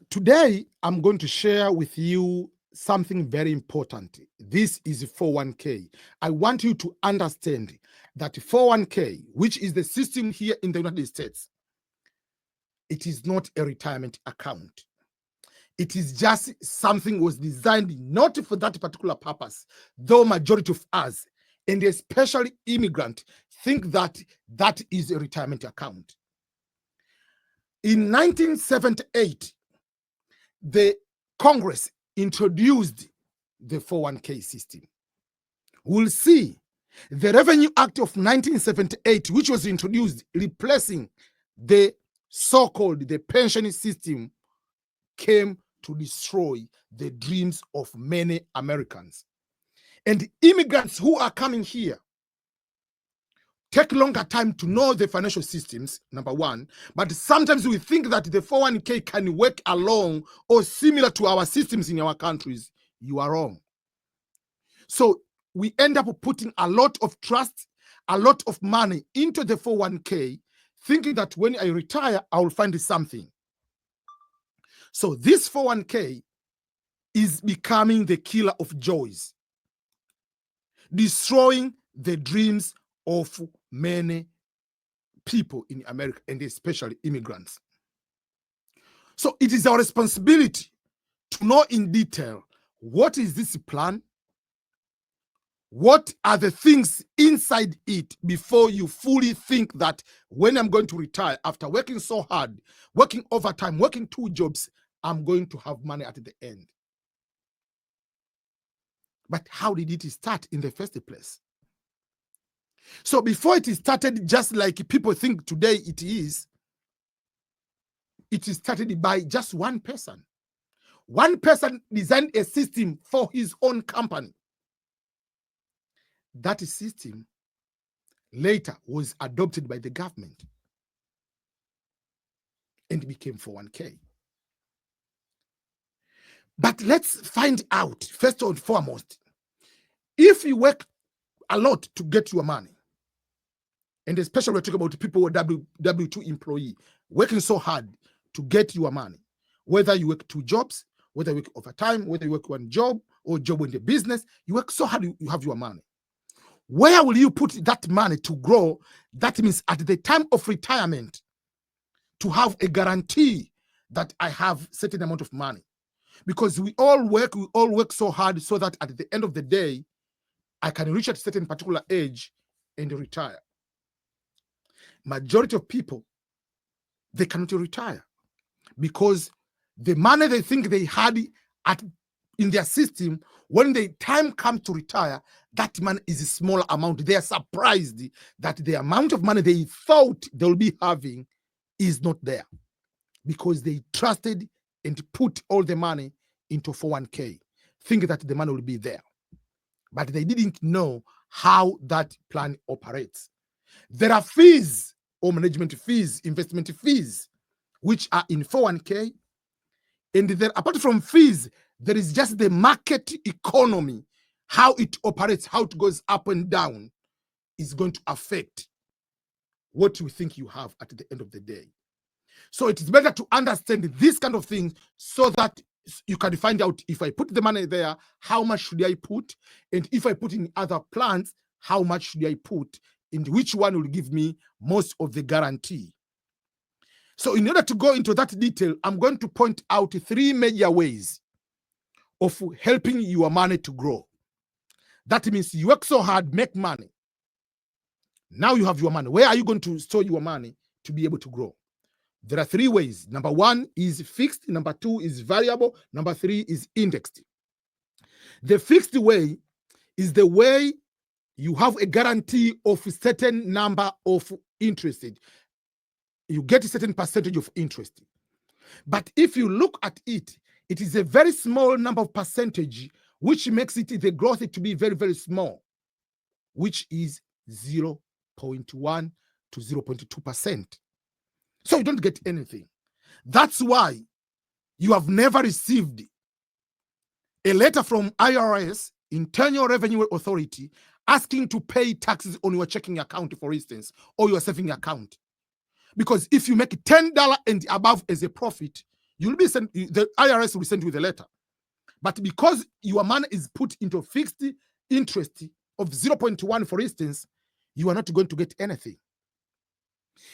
Today, I'm going to share with you something very important. This is 401k. I want you to understand that 401k, which is the system here in the United States, it is not a retirement account. It is just something was designed not for that particular purpose, though majority of us, and especially immigrant, think that that is a retirement account. In 1978, the Congress introduced the 401k system. We'll see the Revenue Act of 1978, which was introduced, replacing the so-called the pension system, came to destroy the dreams of many Americans. And immigrants who are coming here take longer time to know the financial systems, number one, but sometimes we think that the 401k can work along or similar to our systems in our countries. You are wrong. So we end up putting a lot of trust, a lot of money into the 401k, thinking that when I retire, I will find something. So this 401k is becoming the killer of joys, destroying the dreams of many people in America, and especially immigrants. So it is our responsibility to know in detail what is this plan, what are the things inside it, before you fully think that when I'm going to retire, after working so hard, working overtime, working 2 jobs, I'm going to have money at the end. But how did it start in the first place? So before it started, just like people think today it started by just one person. One person designed a system for his own company. That system later was adopted by the government and became 401k. But let's find out, first and foremost, if you work a lot to get your money, and especially we're talking about people who are W2 employee, working so hard to get your money, whether you work 2 jobs, whether you work overtime, whether you work 1 job or job in the business, you work so hard, you have your money. Where will you put that money to grow? That means at the time of retirement, to have a guarantee that I have certain amount of money. Because we all work so hard so that at the end of the day, I can reach at a certain particular age and retire. Majority of people, they cannot retire because the money they think they had in their system, when the time comes to retire, that money is a small amount. They are surprised that the amount of money they thought they'll be having is not there, because they trusted and put all the money into 401k, thinking that the money will be there. But they didn't know how that plan operates. There are fees or management fees, investment fees, which are in 401k. And then apart from fees, there is just the market economy, how it operates, how it goes up and down is going to affect what you think you have at the end of the day. So it is better to understand this kind of thing so that you can find out, if I put the money there, how much should I put? And if I put in other plans, how much should I put? And which one will give me most of the guarantee? So in order to go into that detail, I'm going to point out 3 major ways of helping your money to grow. That means you work so hard, make money. Now you have your money. Where are you going to store your money to be able to grow? There are 3 ways. Number 1 is fixed. Number 2 is variable. Number 3 is indexed. The fixed way is the way you have a guarantee of a certain number of interest. You get a certain percentage of interest. But if you look at it, it is a very small number of percentage, which makes it the growth to be very, very small, which is 0.1 to 0.2%. So you don't get anything. That's why you have never received a letter from IRS, Internal Revenue Authority, asking to pay taxes on your checking account, for instance, or your saving account. Because if you make $10 and above as a profit, you'll be sent, the IRS will send you the letter. But because your money is put into fixed interest of 0.1, for instance, you are not going to get anything.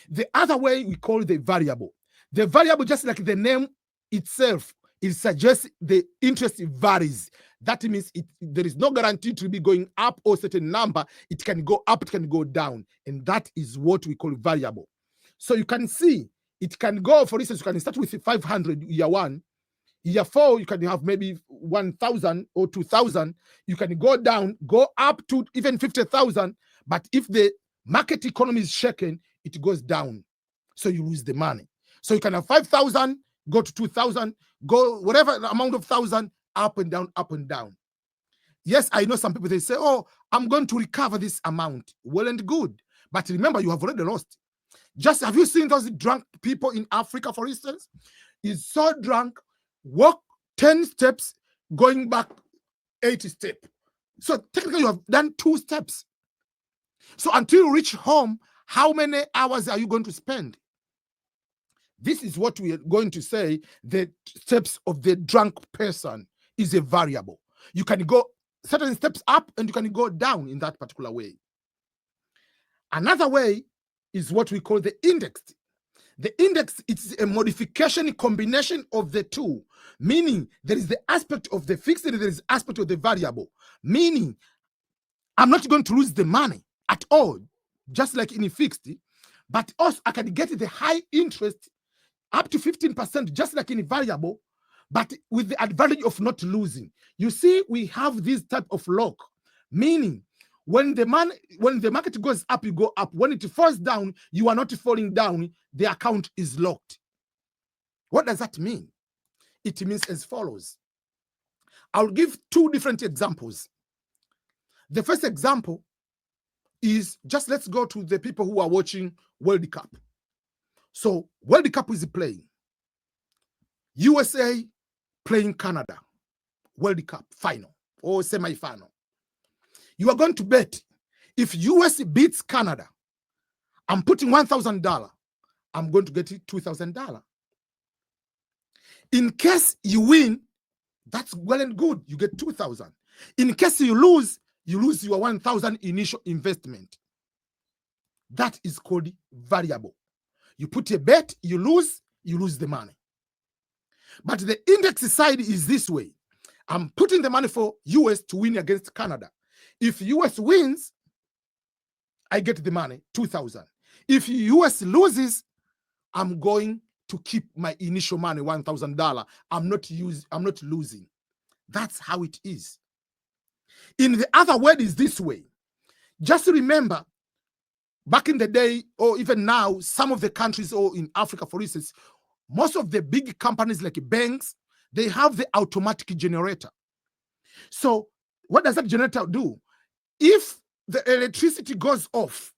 The other way we call the variable. The variable, just like the name itself, it suggests the interest varies. That means there is no guarantee to be going up or certain number. It can go up, it can go down. And that is what we call variable. So you can see it can go, for instance, you can start with 500 year one. Year 4, you can have maybe 1,000 or 2,000. You can go down, go up to even 50,000. But if the market economy is shaken, it goes down. So you lose the money. So you can have 5,000, go to 2,000, go whatever amount of thousand, up and down, up and down. Yes, I know some people, they say, oh, I'm going to recover this amount. Well and good. But remember, you have already lost. Just have you seen those drunk people in Africa, for instance? He's so drunk, walk 10 steps, going back 80 steps. So technically you have done 2 steps. So until you reach home, how many hours are you going to spend? This is what we are going to say, the steps of the drunk person is a variable. You can go certain steps up and you can go down in that particular way. Another way is what we call the index. The index is a modification combination of the two, meaning there is the aspect of the fixed and there is aspect of the variable, meaning I'm not going to lose the money at all, just like in a fixed, but also I can get the high interest up to 15%, just like in a variable, but with the advantage of not losing. You see, we have this type of lock, meaning when the market goes up, you go up. When it falls down, you are not falling down. The account is locked. What does that mean? It means as follows. I'll give 2 different examples. The first example is just let's go to the people who are watching World Cup. So World Cup is playing. USA playing Canada. World Cup final or semi-final. You are going to bet if US beats Canada, I'm putting $1,000. I'm going to get $2,000. In case you win, that's well and good. You get 2,000. In case you lose your 1,000 initial investment. That is called variable. You put a bet, you lose the money. But the index side is this way. I'm putting the money for US to win against Canada. If US wins, I get the money, 2,000. If US loses, I'm going to keep my initial money, $1,000. I'm not losing. That's how it is. In the other word is this way. Just remember, back in the day, or even now, some of the countries, or in Africa, for instance, most of the big companies like banks, they have the automatic generator. So what does that generator do? If the electricity goes off,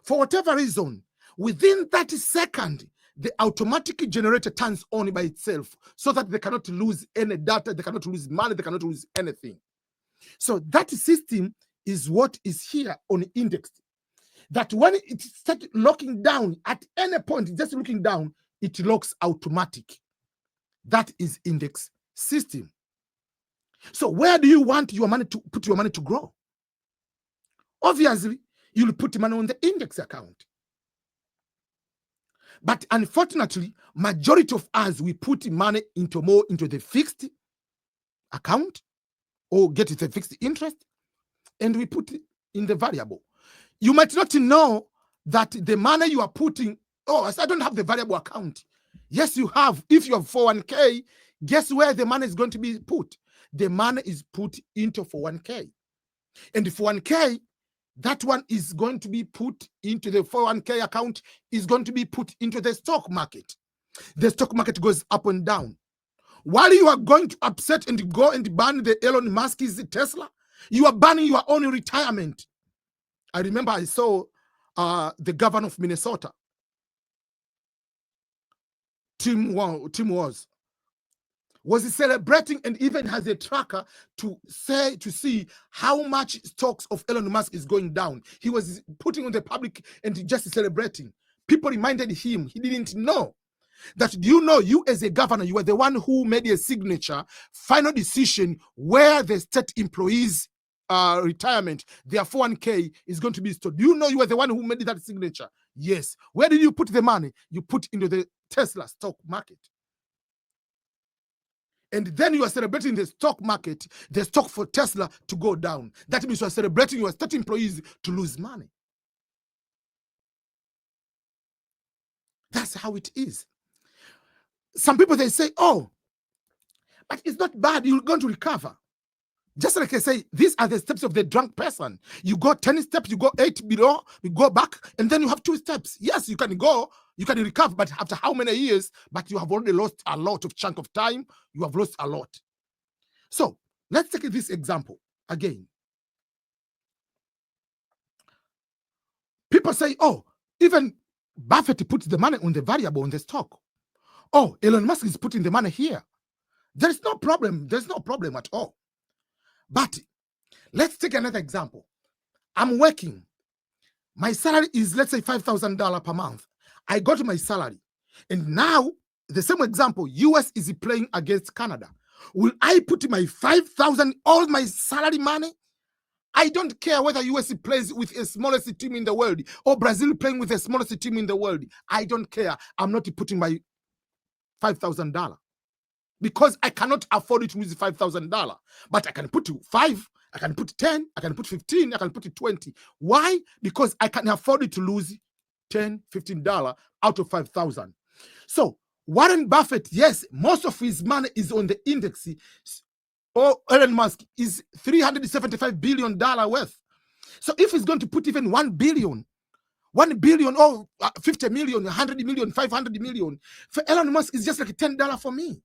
for whatever reason, within 30 seconds, the automatic generator turns on by itself so that they cannot lose any data, they cannot lose money, they cannot lose anything. So that system is what is here on the index. That when it starts locking down at any point, just looking down, it locks automatic. That is index system. So where do you want your money to put your money to grow? Obviously, you'll put money on the index account. But unfortunately, majority of us, we put money into the fixed account or get the fixed interest, and we put it in the variable. You might not know that the money you are putting, oh, I don't have the variable account. Yes, you have. If you have 401k, guess where the money is going to be put? The money is put into 401k. And the 401k, that one is going to be put into the 401k account, is going to be put into the stock market. The stock market goes up and down. While you are going to upset and go and ban the Elon Musk's Tesla, you are banning your own retirement. I remember I saw the governor of Minnesota, Tim was celebrating and even has a tracker to see how much stocks of Elon Musk is going down. He was putting on the public and just celebrating. People reminded him he didn't know That do you know, you as a governor, you are the one who made a signature, final decision where the state employees retirement, their 401k is going to be stored. Do you know you are the one who made that signature? Yes. Where did you put the money? You put into the Tesla stock market. And then you are celebrating the stock market, the stock for Tesla to go down. That means you are celebrating your state employees to lose money. That's how it is. Some people, they say, oh, but it's not bad, you're going to recover. Just like I say, these are the steps of the drunk person. You go 10 steps, you go 8 below, you go back, and then you have 2 steps. Yes, you can go, you can recover, but after how many years? But you have already lost a lot of chunk of time. You have lost a lot. So let's take this example again. People say, oh, even Buffett puts the money on the variable on the stock. Oh, Elon Musk is putting the money here. There's no problem. There's no problem at all. But let's take another example. I'm working. My salary is, let's say, $5,000 per month. I got my salary. And now, the same example, US is playing against Canada. Will I put my 5,000, all my salary money? I don't care whether US plays with the smallest team in the world or Brazil playing with the smallest team in the world. I don't care. I'm not putting my $5,000 because I cannot afford to lose $5,000. But I can put 5, I can put 10, I can put 15, I can put 20. Why? Because I can afford to lose $10, $15 out of 5,000. So Warren Buffett, yes, most of his money is on the index. Or Elon Musk is $375 billion worth. So if he's going to put even 1 billion or 50 million, 100 million, 500 million, for Elon Musk is just like $10 for me.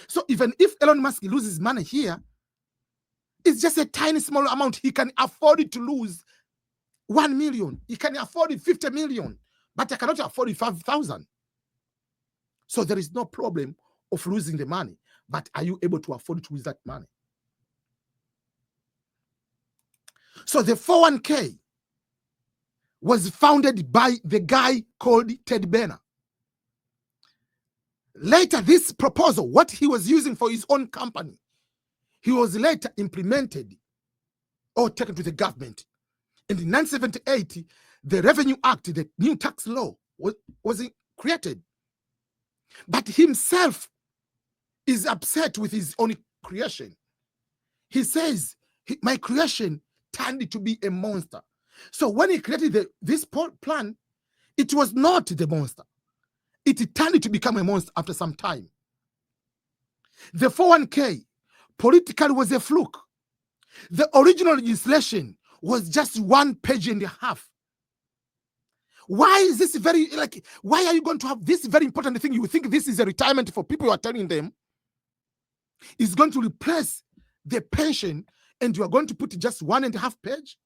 So even if Elon Musk loses money here, it's just a tiny small amount. He can afford to lose 1 million. He can afford 50 million, but I cannot afford 5,000. So there is no problem of losing the money. But are you able to afford to lose that money? So the 401k was founded by the guy called Ted Benner. Later, this proposal, what he was using for his own company, he was later implemented or taken to the government. And in 1978, the Revenue Act, the new tax law, was created. But himself is upset with his own creation. He says, my creation turned to be a monster. So when he created this plan, it was not the monster. It turned to become a monster after some time. The 401k politically was a fluke. The original legislation was just 1.5 pages. Why is this why are you going to have this very important thing? You think this is a retirement for people, you are telling them is going to replace the pension, and you are going to put just 1.5 pages?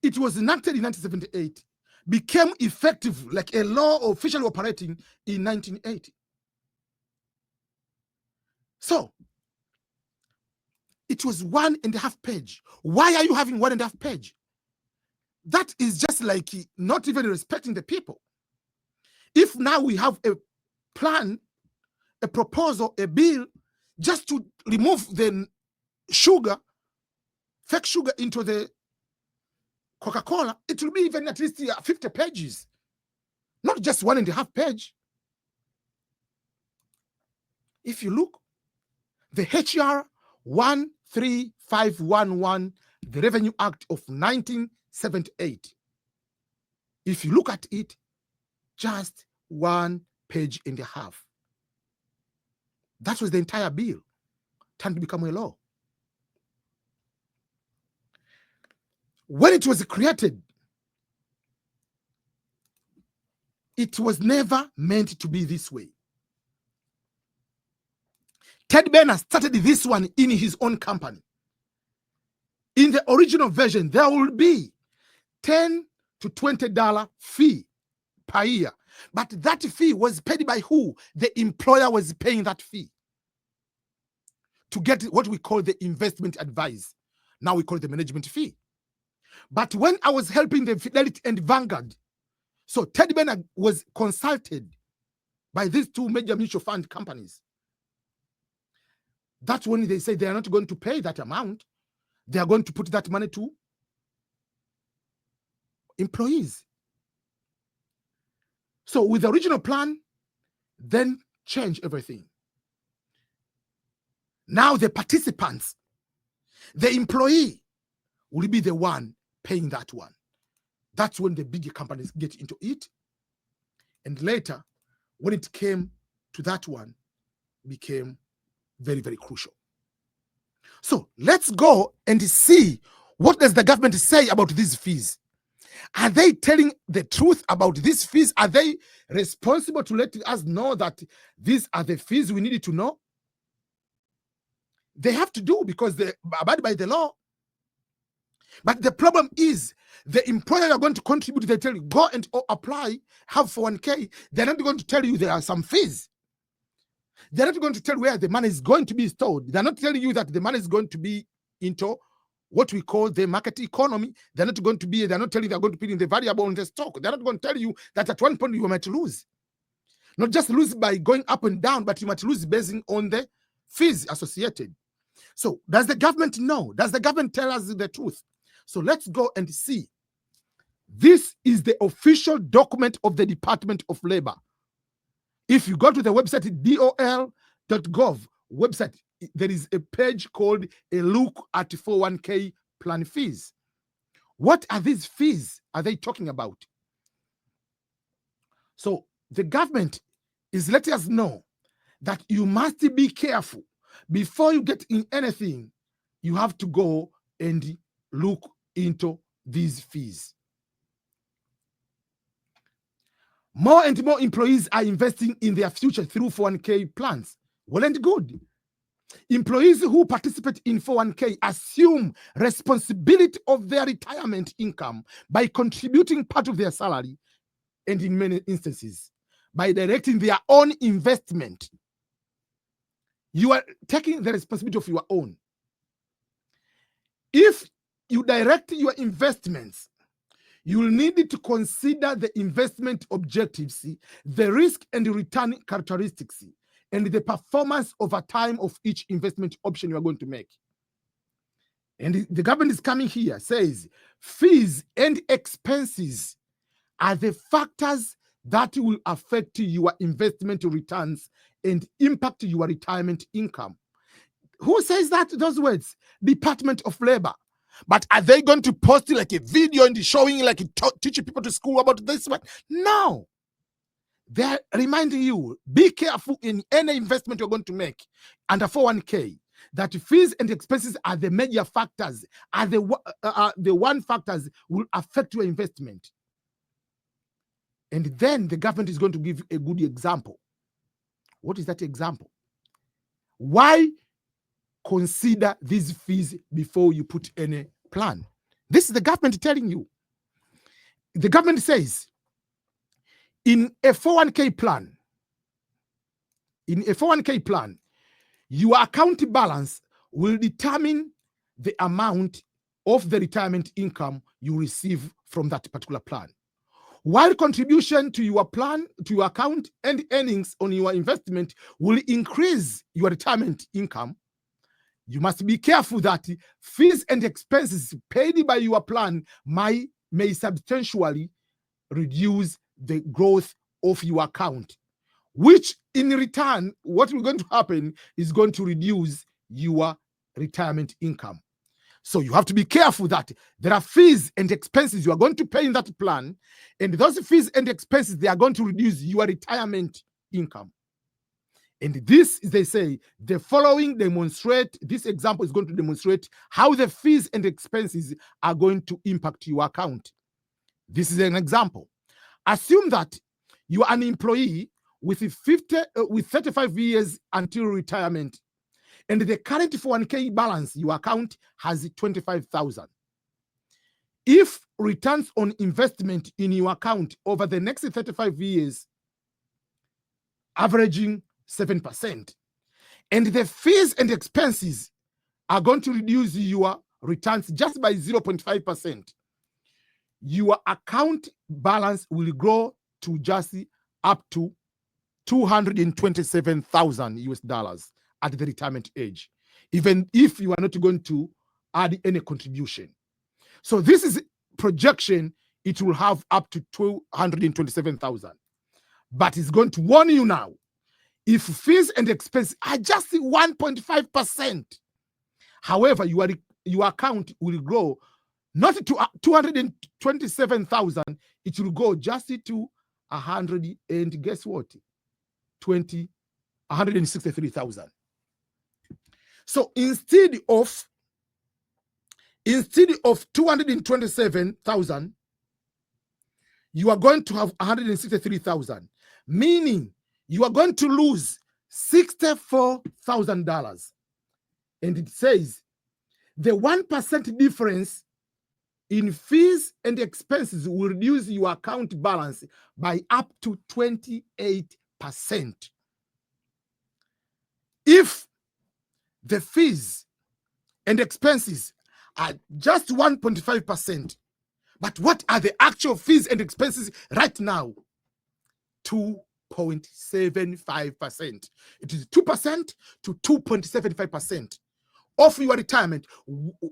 It was enacted in 1978, became effective like a law officially operating in 1980. So it was 1.5 pages. Why are you having 1.5 pages? That is just like not even respecting the people. If now we have a plan, a proposal, a bill, just to remove the sugar, fake sugar into the Coca-Cola, it will be even at least 50 pages, not just 1.5 pages. If you look, the HR 13511, the Revenue Act of 1978, if you look at it, just 1.5 pages. That was the entire bill, turned to become a law. When it was created, it was never meant to be this way. Ted Benner started this one in his own company. In the original version, there will be $10 to $20 fee per year. But that fee was paid by who? The employer was paying that fee to get what we call the investment advice. Now we call it the management fee. But when I was helping the Fidelity and Vanguard So Ted Bernard was consulted by these two major mutual fund companies. That's when they say they are not going to pay that amount. They are going to put that money to employees. So with the original plan, then change everything. Now the participants, the employee, will be the one paying that one. That's when the bigger companies get into it. And later, when it came to that one, became very, very crucial. So let's go and see, what does the government say about these fees? Are they telling the truth about these fees? Are they responsible to let us know that these are the fees we needed to know? They have to do, because they abide by the law. But the problem is, the employer are going to contribute. They tell you, go and apply, have 401k. They're not going to tell you there are some fees. They're not going to tell you where the money is going to be stored. They're not telling you that the money is going to be into what we call the market economy. They're not telling you they're going to put in the variable in the stock. They're not going to tell you that at one point you might lose. Not just lose by going up and down, but you might lose based on the fees associated. So does the government know? Does the government tell us the truth? So let's go and see. This is the official document of the Department of Labor. If you go to the website dol.gov website, there is a page called a look at 401k plan fees. What are these fees are they talking about? So the government is letting us know that you must be careful. Before you get in anything, you have to go and look into these fees. More and more employees are investing in their future through 401k plans. Well and good. Employees who participate in 401k assume responsibility of their retirement income by contributing part of their salary, and in many instances, by directing their own investment. You are taking the responsibility of your own. If you direct your investments, you will need to consider the investment objectives, the risk and return characteristics, and the performance over time of each investment option you are going to make. And the government is coming here, says fees and expenses are the factors that will affect your investment returns and impact your retirement income. Who says that? Those words? Department of Labor. But are they going to post like a video and showing, like teaching people to school about this one? No. They're reminding you, be careful in any investment you're going to make under 401k, that fees and expenses are the major factors, are the one factors will affect your investment. And then the government is going to give a good example. What is that example? Why consider these fees before you put any plan? This is the government telling you. The government says, in a 401k plan, your account balance will determine the amount of the retirement income you receive from that particular plan. While contribution to your plan, to your account, and earnings on your investment will increase your retirement income, you must be careful that fees and expenses paid by your plan may substantially reduce the growth of your account, which in return, what is going to happen is going to reduce your retirement income. So you have to be careful that there are fees and expenses you are going to pay in that plan, and those fees and expenses, they are going to reduce your retirement income. And this, they say, the following this example is going to demonstrate how the fees and expenses are going to impact your account. This is an example. Assume that you are an employee with 35 years until retirement, and the current 401k balance, your account has 25,000. If returns on investment in your account over the next 35 years, averaging 7%, and the fees and expenses are going to reduce your returns just by 0.5%, your account balance will grow to just up to $227,000 at the retirement age, even if you are not going to add any contribution. So this is projection. It will have up to 227,000, but it's going to warn you now. If fees and expenses are just 1.5%, however, your account will grow not to 227,000. It will go just to 100, and guess what? 163,000. So instead of 227,000, you are going to have 163,000, meaning you are going to lose $64,000. And it says the 1% difference in fees and expenses will reduce your account balance by up to 28%. If the fees and expenses are just 1.5%, but what are the actual fees and expenses right now? 2.75%. It is 2% to 2.75% of your retirement,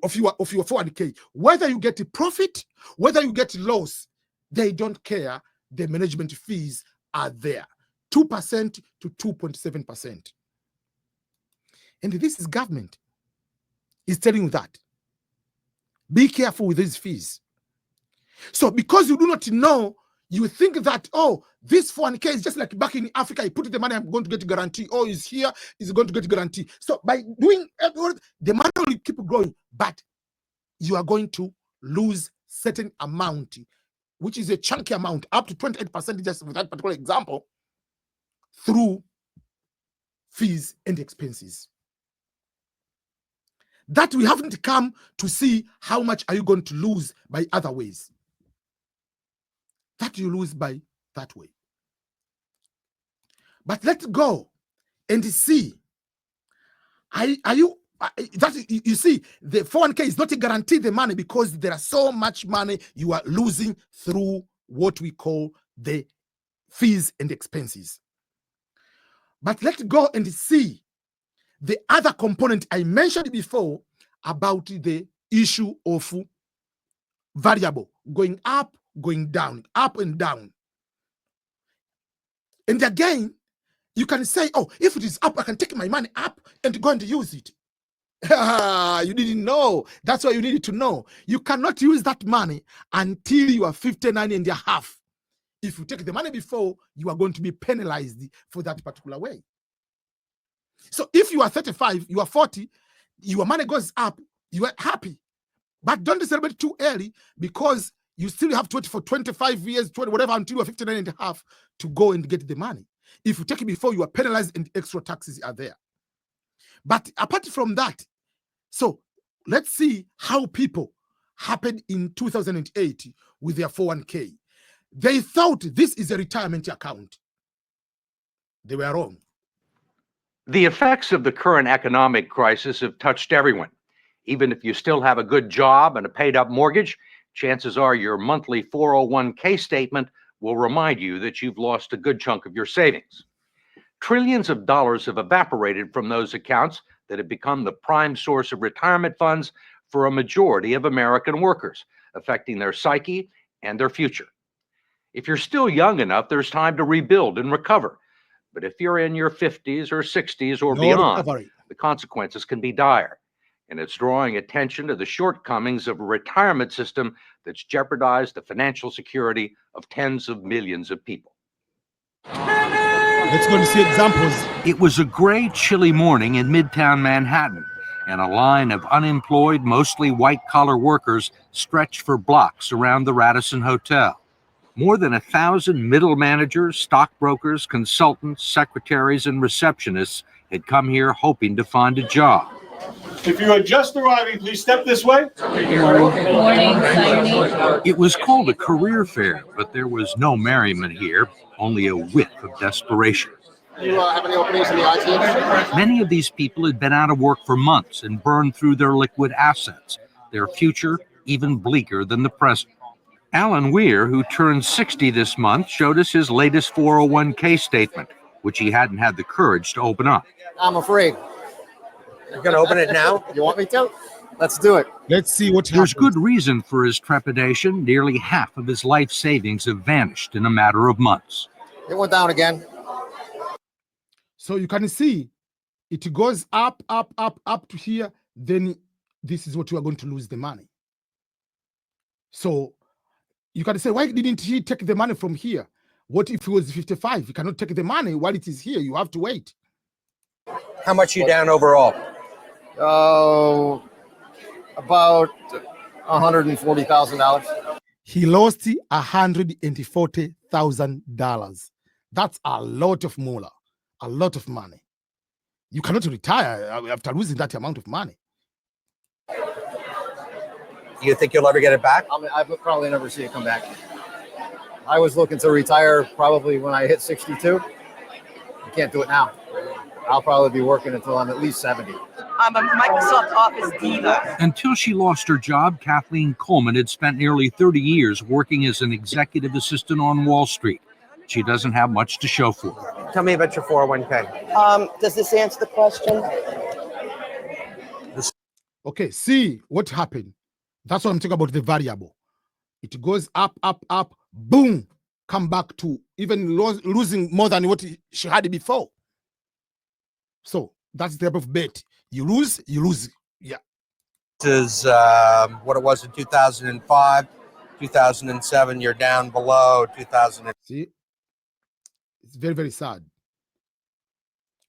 of your 401k. Whether you get a profit, whether you get loss, they don't care. The management fees are there. 2% to 2.7%. And this is government is telling you that. Be careful with these fees. So because you do not know, you think that, oh, this 401k is just like back in Africa, you put the money, I'm going to get a guarantee. Oh, is here, is going to get a guarantee. So by doing the money will keep growing, but you are going to lose certain amount, which is a chunky amount, up to 28%, just with that particular example, through fees and expenses. That we haven't come to see how much are you going to lose by other ways. That you lose by that way. But let's go and see. Are you that you see the 401k is not a guarantee the money, because there are so much money you are losing through what we call the fees and expenses. But let's go and see the other component I mentioned before about the issue of variable going up, going down, up and down. And again, you can say, oh, if it is up, I can take my money up and go and use it. You didn't know. That's why you needed to know. You cannot use that money until you are 59 and a half. If you take the money before, you are going to be penalized for that particular way. So if you are 35, you are 40, your money goes up, you are happy. But don't celebrate too early, because you still have to wait for 25 years, 20, whatever, until you are 59 and a half to go and get the money. If you take it before, you are penalized and extra taxes are there. But apart from that, so let's see how people happened in 2008 with their 401k. They thought this is a retirement account. They were wrong. The effects of the current economic crisis have touched everyone. Even if you still have a good job and a paid-up mortgage, chances are your monthly 401k statement will remind you that you've lost a good chunk of your savings. Trillions of dollars have evaporated from those accounts that have become the prime source of retirement funds for a majority of American workers, affecting their psyche and their future. If you're still young enough, there's time to rebuild and recover. But if you're in your 50s or 60s or beyond, the consequences can be dire. And it's drawing attention to the shortcomings of a retirement system that's jeopardized the financial security of tens of millions of people. Let's go and see examples. It was a gray, chilly morning in Midtown Manhattan, and a line of unemployed, mostly white-collar workers stretched for blocks around the Radisson Hotel. More than 1,000 middle managers, stockbrokers, consultants, secretaries, and receptionists had come here hoping to find a job. If you are just arriving, please step this way. Good morning. It was called a career fair, but there was no merriment here, only a whiff of desperation. Do you have any openings in the IT industry? Many of these people had been out of work for months and burned through their liquid assets, their future even bleaker than the present. Alan Weir, who turned 60 this month, showed us his latest 401k statement, which he hadn't had the courage to open up. I'm afraid. You're going to open it now? You want me to? Let's do it. Let's see what There's happens. good reason for his trepidation. Nearly half of his life savings have vanished in a matter of months. It went down again. So you can see it goes up, up, up, up to here. Then this is what you are going to lose the money. So you can say, why didn't he take the money from here? What if he was 55? You cannot take the money while it is here. You have to wait. How much you down overall? Oh, about $140,000. He lost $140,000. That's a lot of moolah, a lot of money. You cannot retire after losing that amount of money. You think you'll ever get it back? I mean, I would probably never see it come back. I was looking to retire probably when I hit 62. I can't do it now. I'll probably be working until I'm at least 70. I'm a Microsoft Office diva. Until she lost her job, Kathleen Coleman had spent nearly 30 years working as an executive assistant on Wall Street. She doesn't have much to show for it. Tell me about your 401k. Does this answer the question? Okay, see what happened. That's what I'm talking about, the variable. It goes up, up, up, boom, come back to even losing more than what she had before. So that's the type of bet. You lose, you lose. Yeah. This is what it was in 2005, 2007. You're down below 2000. See, it's very, very sad.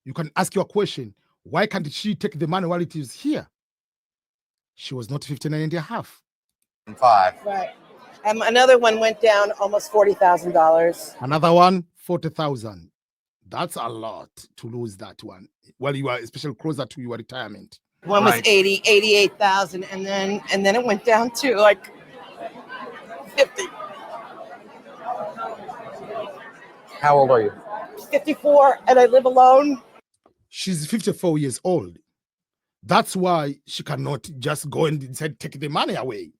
You can ask your question. Why can't she take the money while it is here? She was not 59 and a half. 5. Right. Another one went down almost $40,000. Another one, 40,000. That's a lot to lose that one. Well, you are especially closer to your retirement. One was Right. 88,000, and then it went down to like 50. How old are you? 54, and I live alone. She's 54 years old. That's why she cannot just go and say, take the money away.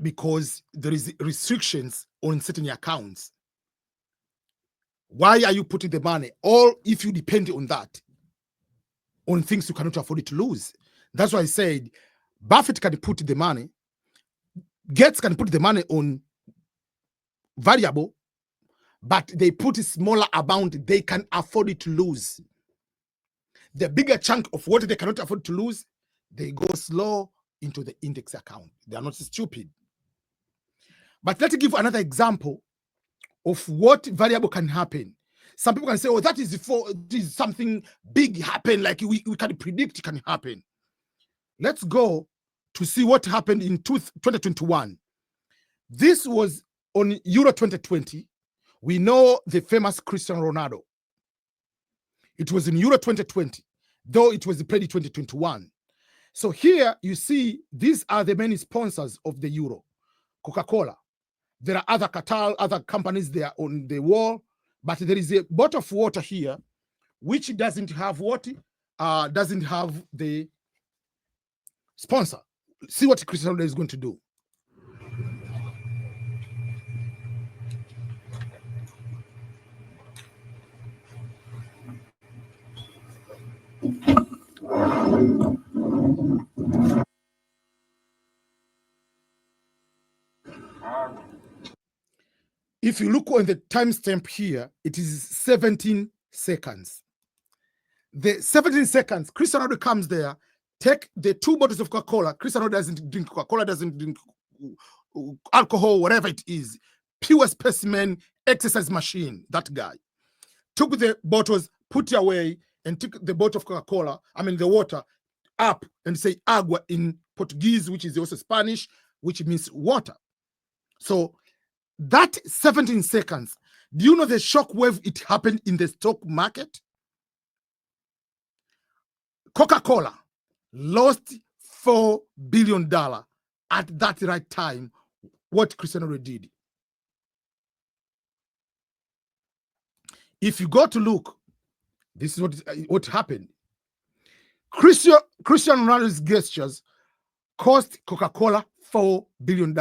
Because there is restrictions on certain accounts. Why are you putting the money? Or if you depend on that, on things you cannot afford to lose. That's why I said Buffett can put the money, Gates can put the money on variable, but they put a smaller amount they can afford it to lose. The bigger chunk of what they cannot afford to lose, they go slow into the index account. They are not stupid. But let's give another example of what variable can happen. Some people can say, oh, that is something big happen, like we can predict it can happen. Let's go to see what happened in 2021. This was on Euro 2020. We know the famous Cristiano Ronaldo. It was in Euro 2020, though it was played in 2021. So here you see, these are the main sponsors of the Euro. Coca-Cola. There are other Qatar, other companies there on the wall, but there is a bottle of water here, which doesn't have what? Doesn't have the sponsor. See what Cristiano Ronaldo is going to do. If you look on the timestamp here, it is 17 seconds. The 17 seconds, Cristiano Ronaldo comes there, take the 2 bottles of Coca-Cola. Cristiano Ronaldo doesn't drink Coca-Cola, doesn't drink alcohol, whatever it is. Pure specimen, exercise machine, that guy. Took the bottles, put it away, and took the bottle of Coca-Cola, the water, up and say agua in Portuguese, which is also Spanish, which means water. So that 17 seconds, do you know the shock wave it happened in the stock market? Coca-Cola lost $4 billion at that right time, what Cristiano Ronaldo did. If you go to look, this is what happened. Cristiano Ronaldo's gestures cost Coca-Cola $4 billion.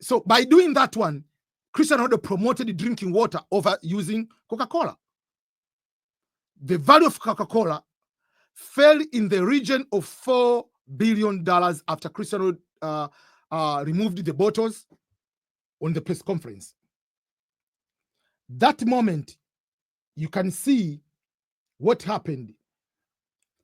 So by doing that one, Cristiano Ronaldo promoted drinking water over using Coca-Cola. The value of Coca-Cola fell in the region of $4 billion after Cristiano removed the bottles on the press conference. That moment, you can see what happened.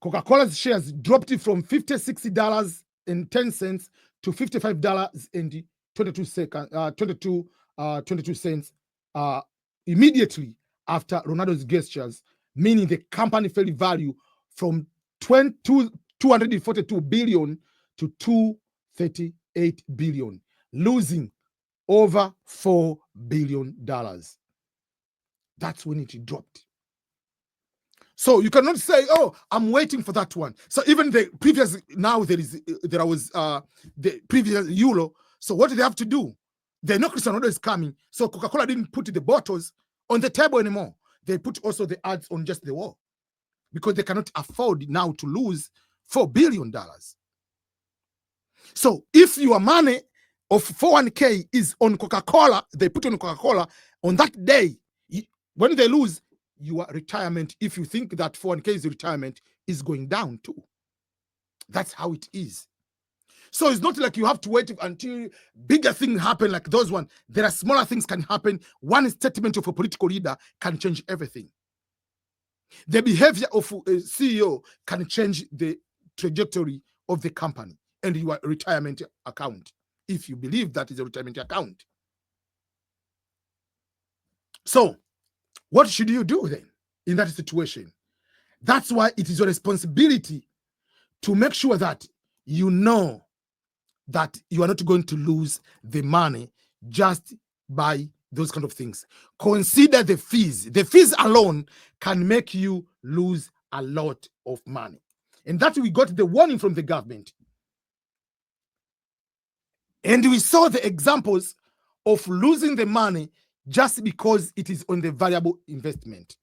Coca-Cola's shares dropped from $56.10 to $55.22 immediately after Ronaldo's gestures, meaning the company fell in value from 242 billion to 238 billion, losing over $4 billion. That's when it dropped. So you cannot say, "Oh, I'm waiting for that one." So even the previous, now there was the previous Euro. So what do they have to do? They know Cristiano Ronaldo is coming, so Coca-Cola didn't put the bottles on the table anymore. They put also the ads on just the wall because they cannot afford now to lose $4 billion. So if your money of 401k is on Coca-Cola, they put on Coca-Cola on that day. When they lose, your retirement, if you think that 401k's retirement is going down too. That's how it is. So it's not like you have to wait until bigger things happen like those ones. There are smaller things can happen. One statement of a political leader can change everything. The behavior of a CEO can change the trajectory of the company and your retirement account, if you believe that is a retirement account. So what should you do then in that situation? That's why it is your responsibility to make sure that you know that you are not going to lose the money just by those kind of things. Consider the fees. The fees alone can make you lose a lot of money. And that we got the warning from the government. And we saw the examples of losing the money just because it is on the variable investment.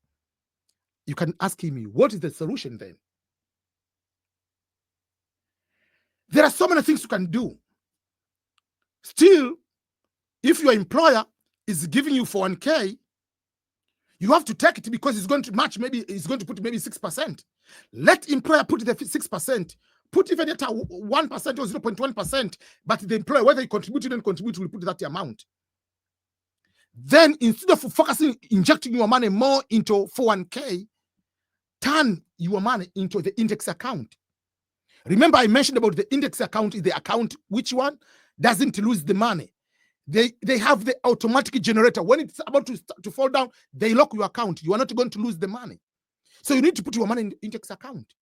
You can ask me, what is the solution then? There are so many things you can do. Still, if your employer is giving you 401k, you have to take it because it's going to match, maybe it's going to put maybe 6%. Let employer put the 6%. Put even at 1% or 0.1%, but the employer, whether he contributed or didn't contribute, will put that amount. Then instead of focusing, injecting your money more into 401k, turn your money into the index account. Remember, I mentioned about the index account is the account which one doesn't lose the money. They have the automatic generator. When it's about to fall down, they lock your account. You are not going to lose the money. So you need to put your money in the index account.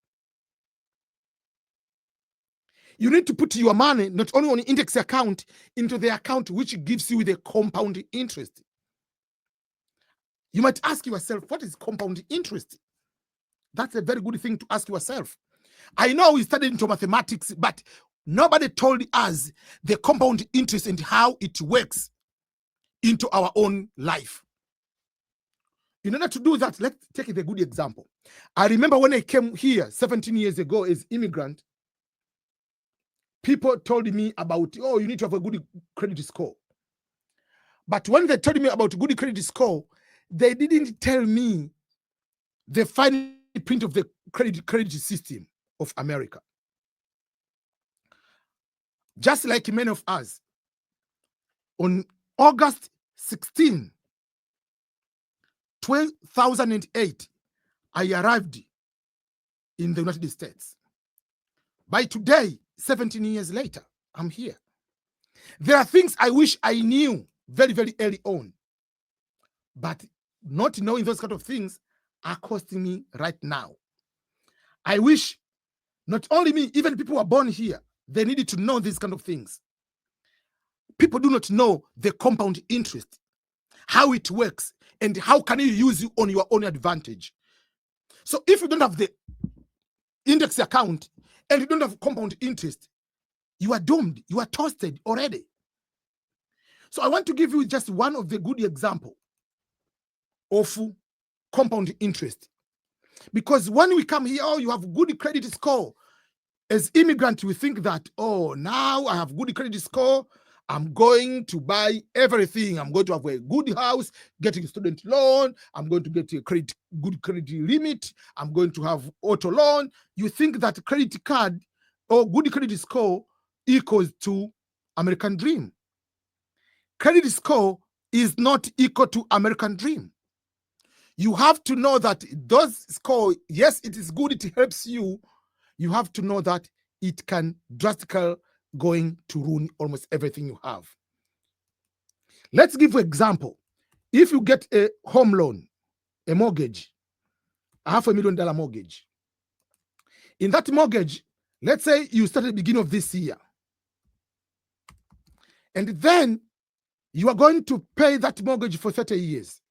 You need to put your money not only on the index account, into the account which gives you the compound interest. You might ask yourself, what is compound interest? That's a very good thing to ask yourself. I know we studied into mathematics, but nobody told us the compound interest and how it works into our own life. In order to do that, let's take a good example. I remember when I came here 17 years ago as immigrant, people told me about, oh, you need to have a good credit score. But when they told me about good credit score, they didn't tell me the fine print of the credit system of America. Just like many of us, on August 16, 2008, I arrived in the United States. By today, 17 years later, I'm here. There are things I wish I knew very, very early on, but not knowing those kind of things are costing me right now. I wish not only me, even people who are born here, they needed to know these kind of things. People do not know the compound interest, how it works, and how can you use it on your own advantage. So if you don't have the index account and you don't have compound interest, you are doomed. You are toasted already. So I want to give you just one of the good example of compound interest. Because when we come here, oh, you have good credit score. As immigrant, we think that, oh, now I have good credit score, I'm going to buy everything. I'm going to have a good house, getting a student loan. I'm going to get a good credit limit. I'm going to have auto loan. You think that credit card or good credit score equals to American dream. Credit score is not equal to American dream. You have to know that those score, yes, it is good, it helps you. You have to know that it can drastically going to ruin almost everything you have. Let's give an example. If you get a home loan, a mortgage, a $500,000 mortgage. In that mortgage, let's say you start at the beginning of this year. And then you are going to pay that mortgage for 30 years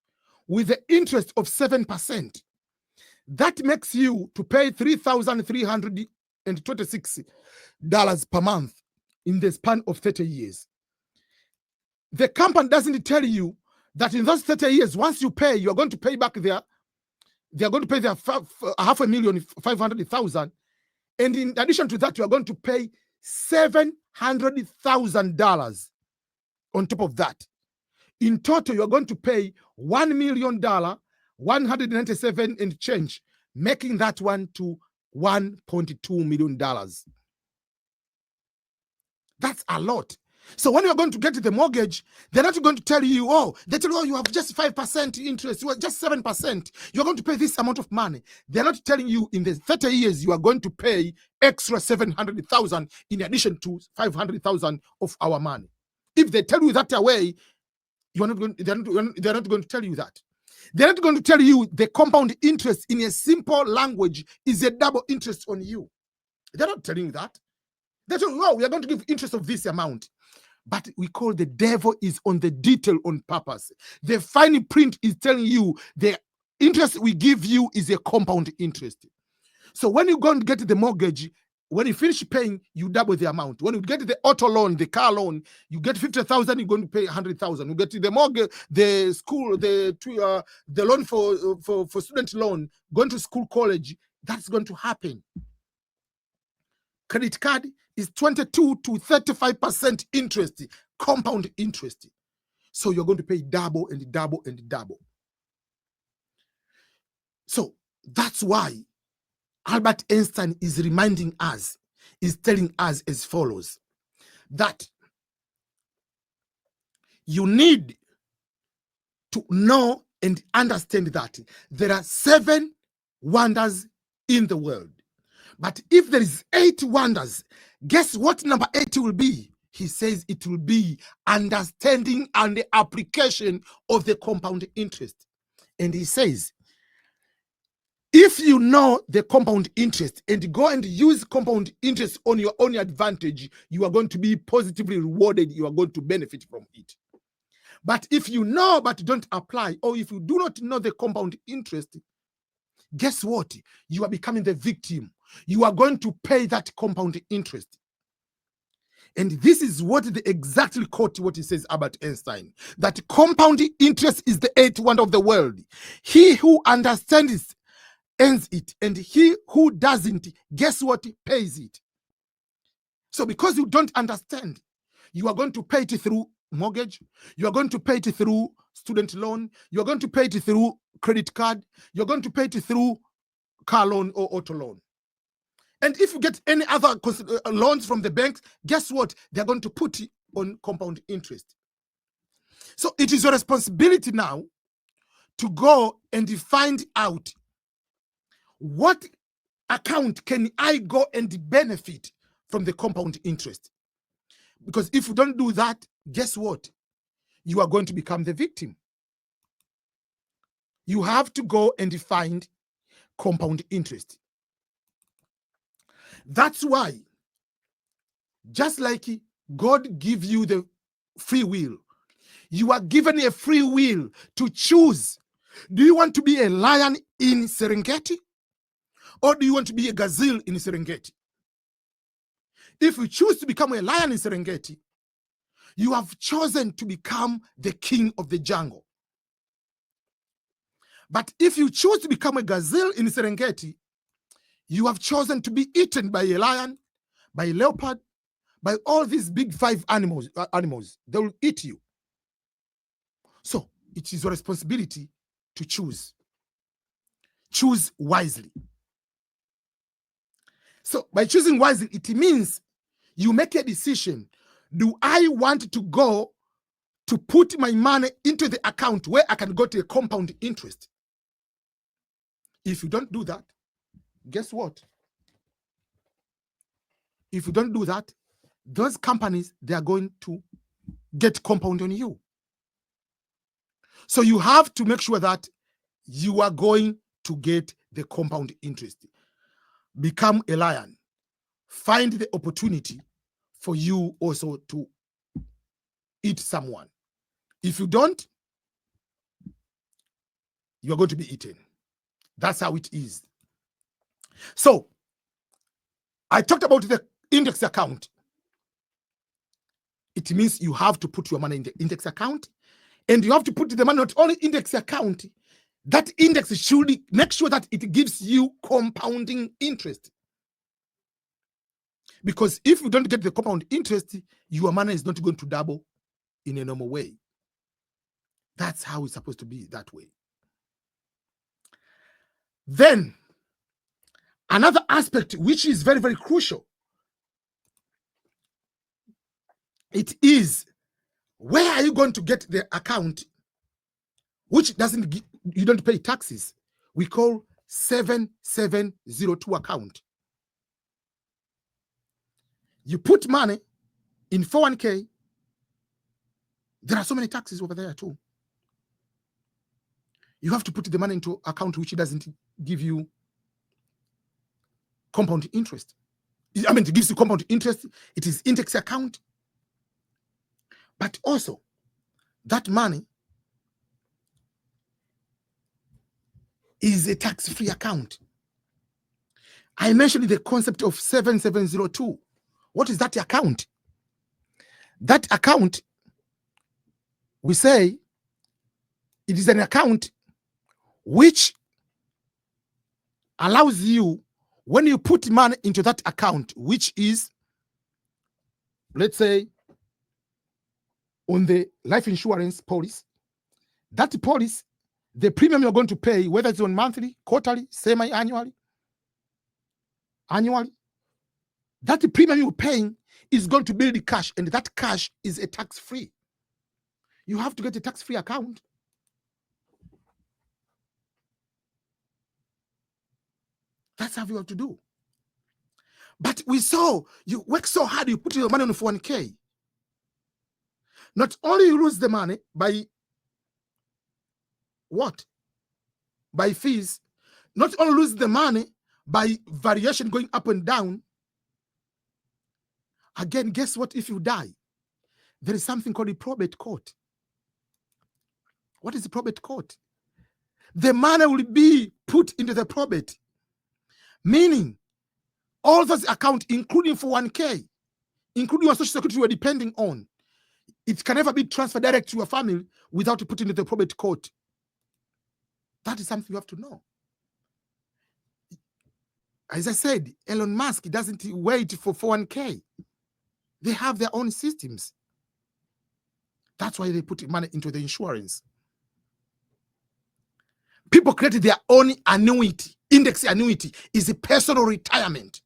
with the interest of 7%. That makes you to pay $3,326 per month in the span of 30 years. The company doesn't tell you that in those 30 years, once you pay, you're going to pay back they are going to pay their $500,000. And in addition to that, you are going to pay $700,000 on top of that. In total, you're going to pay $1,197,000 and change, making that one to $1.2 million. That's a lot. So when you're going to get the mortgage, they're not going to tell you, oh, they tell you, oh, you have just 5% interest, you are just 7%. You're going to pay this amount of money. They're not telling you in the 30 years you are going to pay extra $700,000 in addition to $500,000 of our money. If they tell you that away, they're not going to tell you that. They're not going to tell you the compound interest in a simple language is a double interest on you. They're not telling you that. They're telling you, oh, we are going to give interest of this amount. But we call the devil is on the detail on purpose. The fine print is telling you the interest we give you is a compound interest. So when you go and get the mortgage, when you finish paying, you double the amount. When you get the auto loan, the car loan, you get 50,000, you're going to pay 100,000. You get the mortgage, the school, the loan for student loan, going to school, college, that's going to happen. Credit card is 22 to 35% interest, compound interest. So you're going to pay double and double and double. So that's why Albert Einstein is reminding us, is telling us as follows, that you need to know and understand that there are 7 wonders in the world. But if there is 8 wonders, guess what number 8 will be? He says it will be understanding and the application of the compound interest. And he says, if you know the compound interest and go and use compound interest on your own advantage, you are going to be positively rewarded. You are going to benefit from it. But if you know but don't apply, or if you do not know the compound interest, guess what? You are becoming the victim. You are going to pay that compound interest. And this is what they exactly quote what he says about Einstein, that compound interest is the 8th wonder of the world. He who understands earns it, and he who doesn't, guess what, pays it. So because you don't understand, you are going to pay it through mortgage, you are going to pay it through student loan, you are going to pay it through credit card, you're going to pay it through car loan or auto loan. And if you get any other loans from the banks, guess what? They're going to put it on compound interest. So it is your responsibility now to go and find out what account can I go and benefit from the compound interest. Because if you don't do that, guess what? You are going to become the victim. You have to go and find compound interest. That's why, just like God give you the free will, you are given a free will to choose. Do you want to be a lion in Serengeti? Or do you want to be a gazelle in Serengeti? If you choose to become a lion in Serengeti, you have chosen to become the king of the jungle. But if you choose to become a gazelle in Serengeti, you have chosen to be eaten by a lion by leopard, by all these big five animals, they will eat you. So it is your responsibility to choose. Choose wisely. So by choosing wisely, it means you make a decision. Do I want to go to put my money into the account where I can go to a compound interest? If you don't do that, guess what? If you don't do that, those companies, they are going to get compound on you. So you have to make sure that you are going to get the compound interest. Become a lion. Find the opportunity for you also to eat someone. If you don't, you are going to be eaten. That's how it is. So I talked about the index account. It means you have to put your money in the index account, and you have to put the money not only index account. That index should make sure that it gives you compounding interest. Because if you don't get the compound interest, your money is not going to double in a normal way. That's how it's supposed to be, that way. Then, another aspect which is very, very crucial, it is, where are you going to get the account which doesn't, you don't pay taxes? We call 7702 account. You put money in 401k, there are so many taxes over there too. You have to put the money into account which doesn't give you compound interest. I mean, it gives you compound interest. It is index account. But also, that money is a tax-free account. I mentioned the concept of 7702. What is that account? That account, we say, it is an account which allows you, when you put money into that account, which is, let's say, on the life insurance policy, that policy, the premium you're going to pay, whether it's on monthly, quarterly, semi-annually, annually, that premium you're paying is going to build the cash, and that cash is a tax-free. You have to get a tax-free account. That's how you have to do. But we saw you work so hard, you put your money on 401k. Not only you lose the money by what? By fees. Not only lose the money by variation going up and down. Again, guess what? If you die, there is something called the probate court. What is the probate court? The money will be put into the probate. Meaning, all those accounts, including 401k, including your social security you are depending on, it can never be transferred direct to your family without putting it into the probate court. That is something you have to know. As I said, Elon Musk doesn't wait for 401k. They have their own systems. That's why they put money into the insurance. People created their own annuity. Index annuity is a personal retirement.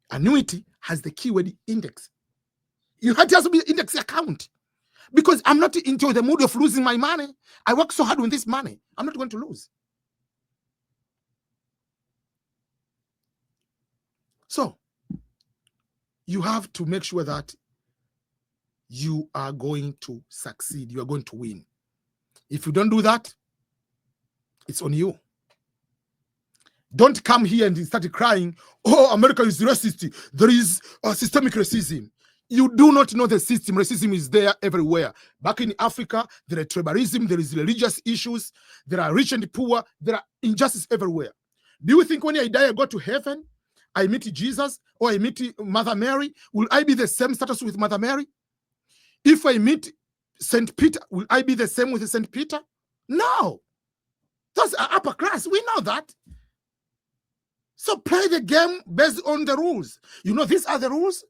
Annuity has the keyword index. You have to also be an index account. Because I'm not into the mood of losing my money. I work so hard with this money. I'm not going to lose. So, you have to make sure that you are going to succeed. You are going to win. If you don't do that, it's on you. Don't come here and start crying, oh, America is racist. There is systemic racism. You do not know the system. Racism is there everywhere. Back in Africa, there are tribalism, there is religious issues, there are rich and poor, there are injustice everywhere. Do you think when I die, I go to heaven, I meet Jesus, or I meet Mother Mary, will I be the same status with Mother Mary? If I meet St. Peter, will I be the same with St. Peter? No. Those are upper class. We know that. So play the game based on the rules. You know, these are the rules.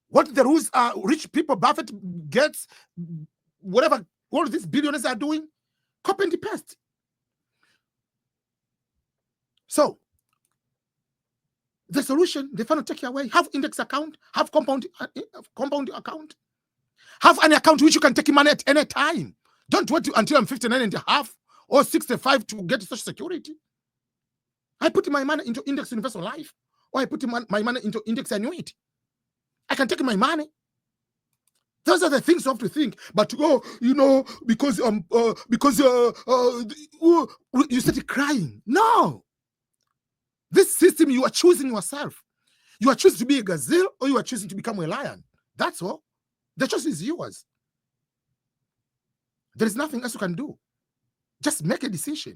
What the rules are, rich people, Buffett, Gates, whatever, all these billionaires are doing, copy and paste. So the solution, they finally take you away. Have index account, have compound account, have an account which you can take money at any time. Don't wait until I'm 59 and a half or 65 to get Social Security. I put my money into index universal life, or I put my money into index annuity. I can take my money. Those are the things you have to think. But you know, because you started crying. No. This system, you are choosing yourself. You are choosing to be a gazelle, or you are choosing to become a lion. That's all. The choice is yours. There is nothing else you can do. Just make a decision.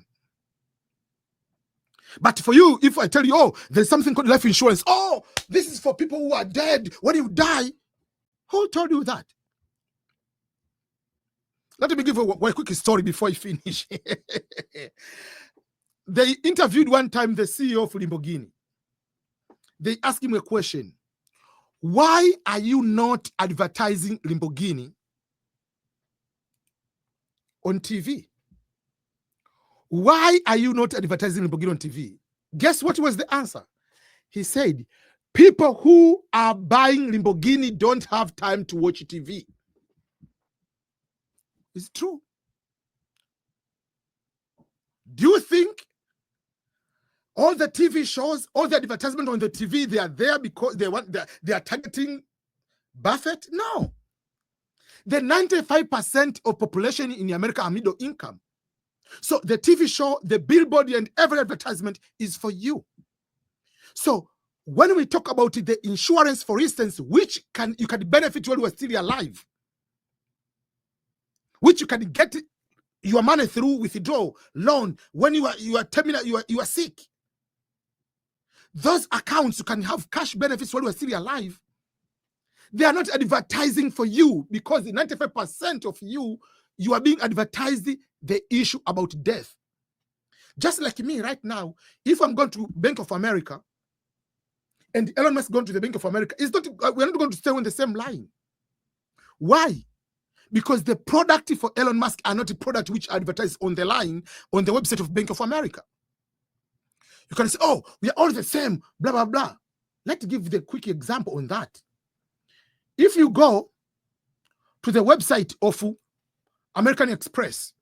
But for you, if I tell you, oh, there's something called life insurance. Oh, this is for people who are dead. When you die, who told you that? Let me give you a quick story before I finish. They interviewed one time the CEO of Lamborghini. They asked him a question. Why are you not advertising Lamborghini on TV? Why are you not advertising Lamborghini on TV? Guess what was the answer? He said, people who are buying Lamborghini don't have time to watch TV. It's true. Do you think all the TV shows, all the advertisement on the TV, they are there because they are targeting Buffett? No. The 95% of population in America are middle income. So the TV show, the billboard, and every advertisement is for you. So when we talk about the insurance, for instance, which you can benefit while you are still alive, which you can get your money through withdrawal, loan, when you are terminal, you are sick. Those accounts, you can have cash benefits while you are still alive. They are not advertising for you because the 95% of you are being advertised the issue about death. Just like me right now, if I'm going to Bank of America and Elon Musk going to the Bank of America, we're not going to stay on the same line. Why? Because the product for Elon Musk are not a product which advertised on the line on the website of Bank of America. You can say, oh, we are all the same, blah, blah, blah. Let's give the quick example on that. If you go to the website of American Express,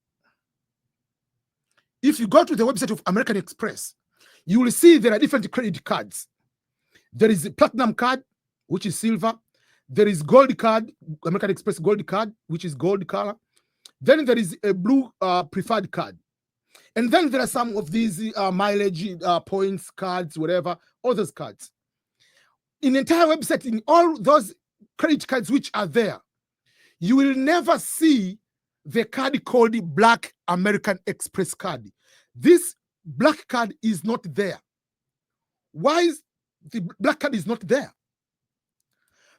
you will see there are different credit cards. There is a platinum card, which is silver. There is gold card, American Express gold card, which is gold color. Then there is a blue preferred card. And then there are some of these mileage points cards, whatever, all those cards. In the entire website, in all those credit cards which are there, you will never see the card called the Black American Express card. This black card is not there. Why is the black card is not there?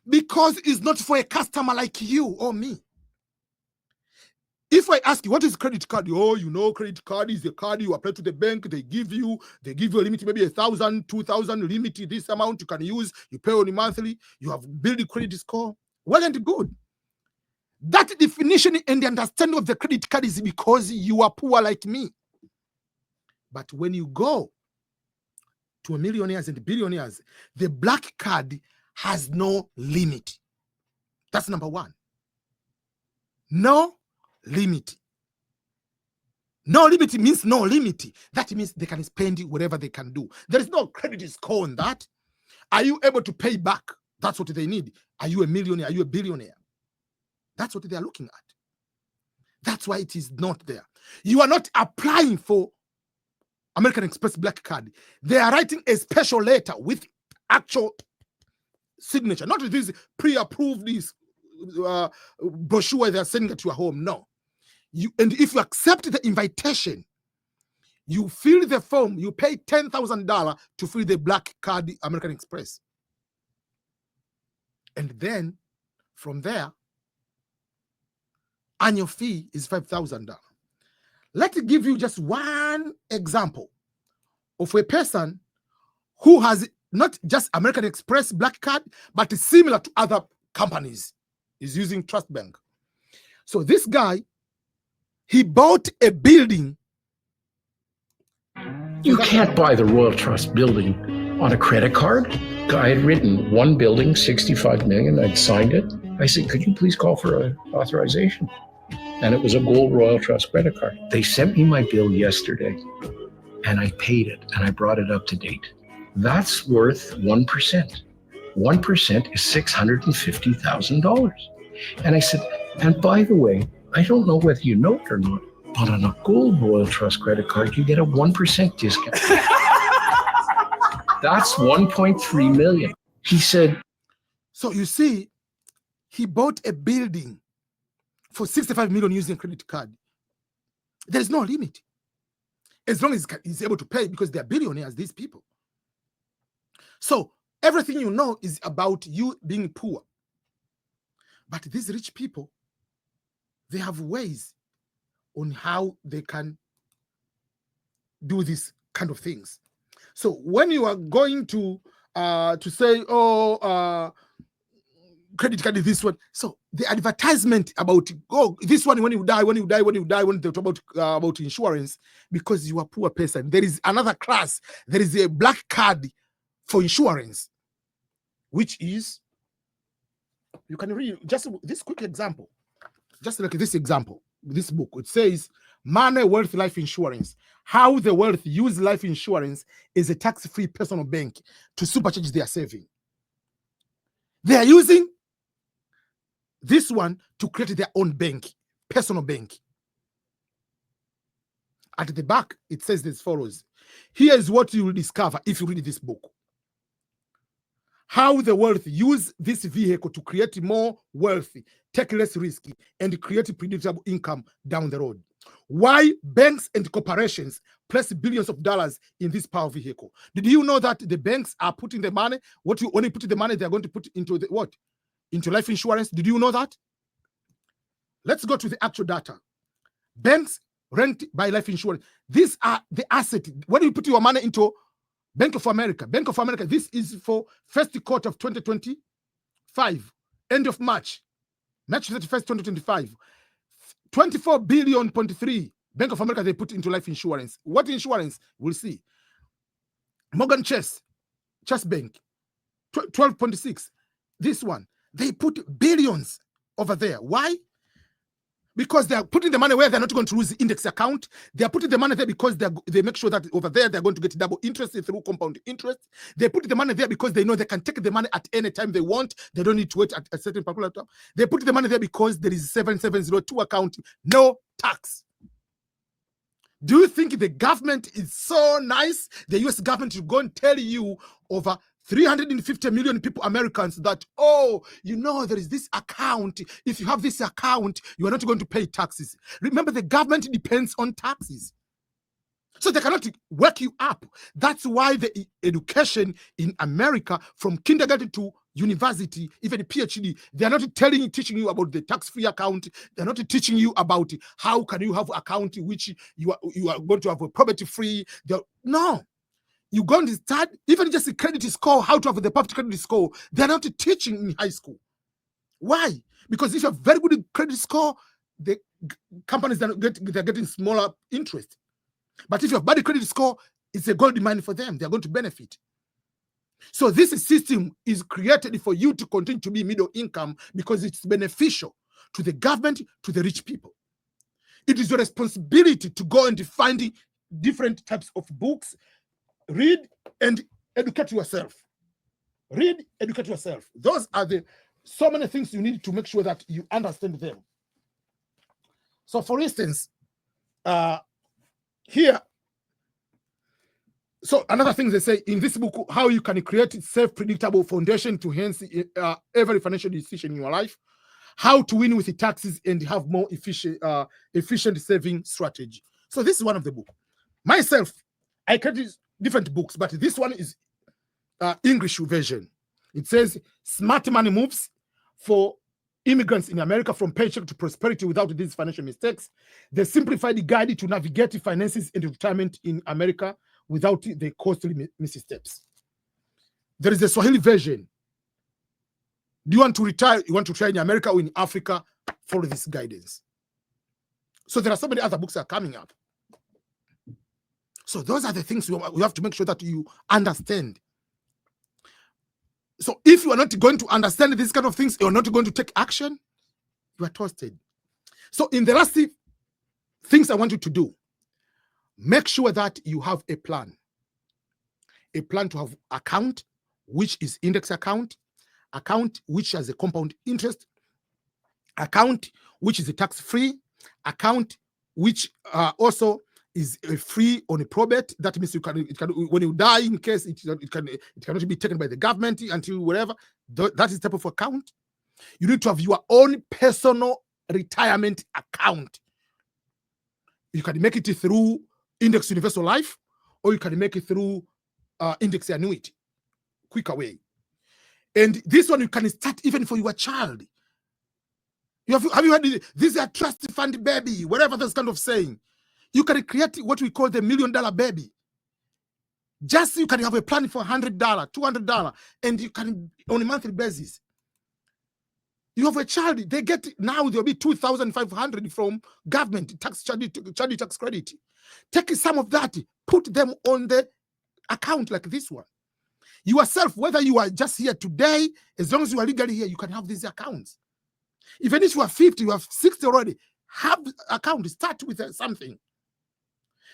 Because it's not for a customer like you or me. If I ask you, what is credit card? Oh, you know, credit card is a card you apply to the bank. They give you a limit, maybe 1,000, 2,000 limit. This amount you can use. You pay only monthly. You have built a credit score. Well and good. That definition and the understanding of the credit card is because you are poor like me. But when you go to millionaires and billionaires, the black card has no limit. That's number one. No limit. No limit means no limit. That means they can spend whatever they can do. There is no credit score on that. Are you able to pay back? That's what they need. Are you a millionaire? Are you a billionaire? That's what they are looking at. That's why it is not there. You are not applying for American Express black card. They are writing a special letter with actual signature, not this pre-approved this brochure they are sending it to your home. No. And if you accept the invitation, you fill the form, you pay $10,000 to fill the black card American Express. And then from there, annual fee is $5,000. Let me give you just one example of a person who has not just American Express black card, but is similar to other companies, is using Trust Bank. So this guy, he bought a building. You can't buy the Royal Trust building on a credit card. I had written one building, $65 million. I'd signed it. I said, could you please call for an authorization? And it was a gold Royal Trust credit card. They sent me my bill yesterday and I paid it and I brought it up to date. That's worth 1%. 1% is $650,000. And I said, and by the way, I don't know whether you know it or not, but on a gold Royal Trust credit card, you get a 1% discount. That's 1.3 million. He said. So you see, he bought a building for 65 million using a credit card. There's no limit. As long as he's able to pay, because they're billionaires, these people. So everything you know is about you being poor. But these rich people, they have ways on how they can do these kind of things. So when you are going to say, oh, credit card is this one. So the advertisement about, oh, this one, when you die, when they talk about insurance, because you are a poor person. There is another class. There is a black card for insurance, which is, you can read just this quick example. Just like this example, this book, it says, Money, Wealth, Life Insurance. How the wealth use life insurance as a tax-free personal bank to supercharge their saving. They are using this one to create their own bank, personal bank. At the back, it says as follows. Here is what you will discover if you read this book. How the wealth use this vehicle to create more wealth, take less risk, and create predictable income down the road. Why banks and corporations place billions of dollars in this power vehicle? Did you know that the banks are putting the money? When you put the money, they're going to put into the what? Into life insurance. Did you know that? Let's go to the actual data. Banks rent by life insurance. These are the assets. When you put your money into Bank of America, this is for first quarter of 2025, end of March 31st, 2025. 24.3 billion Bank of America they put into life insurance. What insurance? We'll see. Morgan Chase Bank, 12.6. This one, they put billions over there. Why? Because they are putting the money where they're not going to lose the index account. They are putting the money there because they make sure that over there they're going to get double interest through compound interest. They put the money there because they know they can take the money at any time they want. They don't need to wait at a certain particular time. They put the money there because there is 7702 account, no tax. Do you think the government is so nice? The US government will go and tell you over 350 million people, Americans, that, oh, you know, there is this account. If you have this account, you are not going to pay taxes. Remember, the government depends on taxes. So they cannot work you up. That's why the education in America, from kindergarten to university, even PhD, they're not teaching you about the tax-free account. They're not teaching you about how can you have account which you are going to have a property-free. No. You're going to start, even just a credit score, how to have the perfect credit score. They're not teaching in high school. Why? Because if you have very good credit score, the companies they're getting smaller interest. But if you have bad credit score, it's a gold mine for them. They're going to benefit. So this system is created for you to continue to be middle income because it's beneficial to the government, to the rich people. It is your responsibility to go and find different types of books, read and educate yourself. Read, educate yourself. Those are so many things you need to make sure that you understand them. So for instance, here, so another thing they say in this book, how you can create self-predictable foundation to enhance every financial decision in your life, how to win with the taxes and have more efficient saving strategy. So this is one of the books. Myself, I created different books, but this one is English version. It says Smart Money Moves for Immigrants in America from Paycheck to Prosperity Without These Financial Mistakes. The simplified guide to navigate finances and retirement in America without the costly missteps. There is a Swahili version. Do you want to retire? You want to retire in America or in Africa? Follow this guidance. So there are so many other books that are coming up. So those are the things you have to make sure that you understand. So if you are not going to understand these kind of things, you're not going to take action, you are toasted. So in the last things I want you to do, make sure that you have a plan. A plan to have account, which is index account which has a compound interest, account which is a tax-free, account which also is free on a probate. That means it can when you die, in case it cannot be taken by the government until whatever. That is the type of account. You need to have your own personal retirement account. You can make it through Index Universal Life, or you can make it through Index Annuity, quicker way. And this one you can start even for your child. Have you heard this is a trust fund baby, whatever this kind of saying. You can create what we call the $1 million baby. Just you can have a plan for $100, $200, and you can on a monthly basis. You have a child, they get now there'll be $2,500 from government tax child tax credit. Take some of that, put them on the account like this one. Yourself, whether you are just here today, as long as you are legally here, you can have these accounts. Even if you are 50, you have 60 already, have account. Start with something.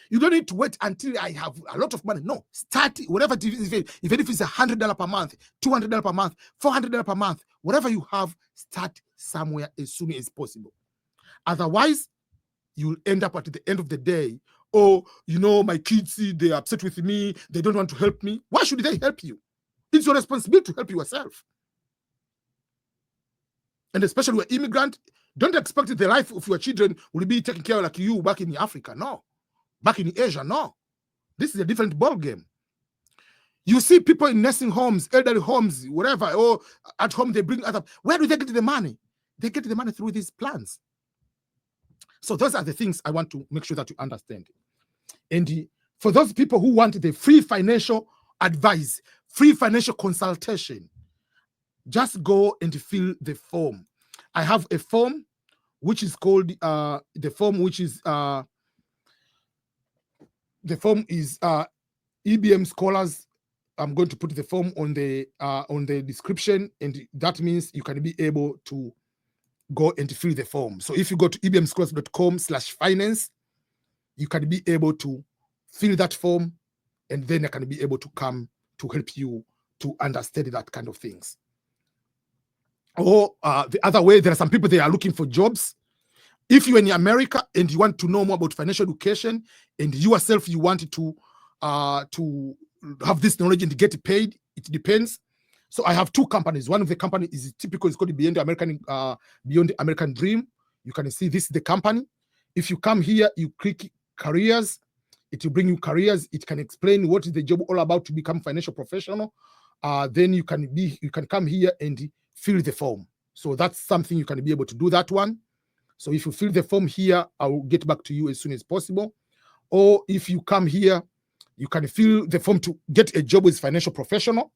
You don't need to wait until I have a lot of money. No, start whatever it is, even if it's $100 per month, $200 per month, $400 per month, whatever you have, start somewhere as soon as possible. Otherwise, you'll end up at the end of the day, oh, you know, my kids, they're upset with me, they don't want to help me. Why should they help you? It's your responsibility to help yourself. And especially when immigrant, don't expect the life of your children will be taken care of like you back in Africa. No. Back in Asia, no. This is a different ball game. You see people in nursing homes, elderly homes, whatever, or at home they bring other. Where do they get the money? They get the money through these plans. So those are the things I want to make sure that you understand. And for those people who want the free financial advice, free financial consultation, just go and fill the form. I have a form which is called the form is EBM Scholars. I'm going to put the form on the description, and that means you can be able to go and fill the form. So if you go to ebmscholars.com/finance, you can be able to fill that form, and then I can be able to come to help you to understand that kind of things. Or the other way, there are some people, they are looking for jobs. If you're in America and you want to know more about financial education, and yourself you want to have this knowledge and get paid, it depends. So I have two companies. One of the company is typical, it's called Beyond the American Dream. You can see this is the company. If you come here, you click careers, it will bring you careers. It can explain what is the job all about to become financial professional. Then you can come here and fill the form. So that's something you can be able to do that one. So if you fill the form here, I will get back to you as soon as possible. Or if you come here, you can fill the form to get a job as financial professional.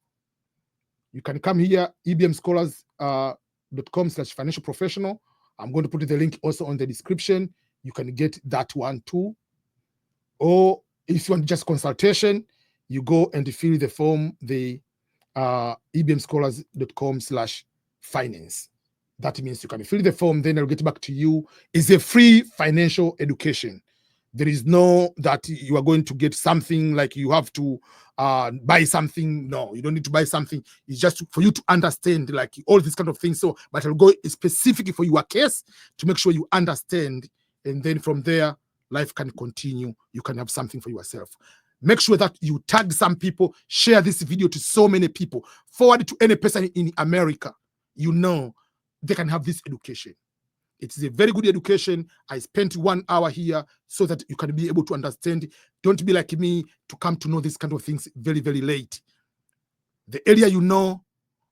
You can come here, ebmscholars.com/financial professional. I'm going to put the link also on the description. You can get that one too. Or if you want just consultation, you go and fill the form, the ebmscholars.com/finance. That means you can fill the form, then I'll get back to you. It's a free financial education. There is no that you are going to get something like you have to buy something. No, you don't need to buy something. It's just for you to understand like all these kind of things. So, but I'll go specifically for your case to make sure you understand. And then from there, life can continue. You can have something for yourself. Make sure that you tag some people, share this video to so many people, forward it to any person in America. You know, they can have this education. It is a very good education. I spent 1 hour here so that you can be able to understand. Don't be like me to come to know this kind of things very, very late. The earlier you know,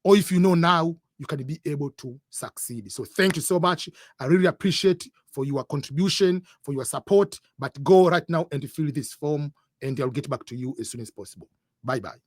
or if you know now, you can be able to succeed. So thank you so much. I really appreciate for your contribution, for your support. But go right now and fill this form, and I'll get back to you as soon as possible. Bye-bye.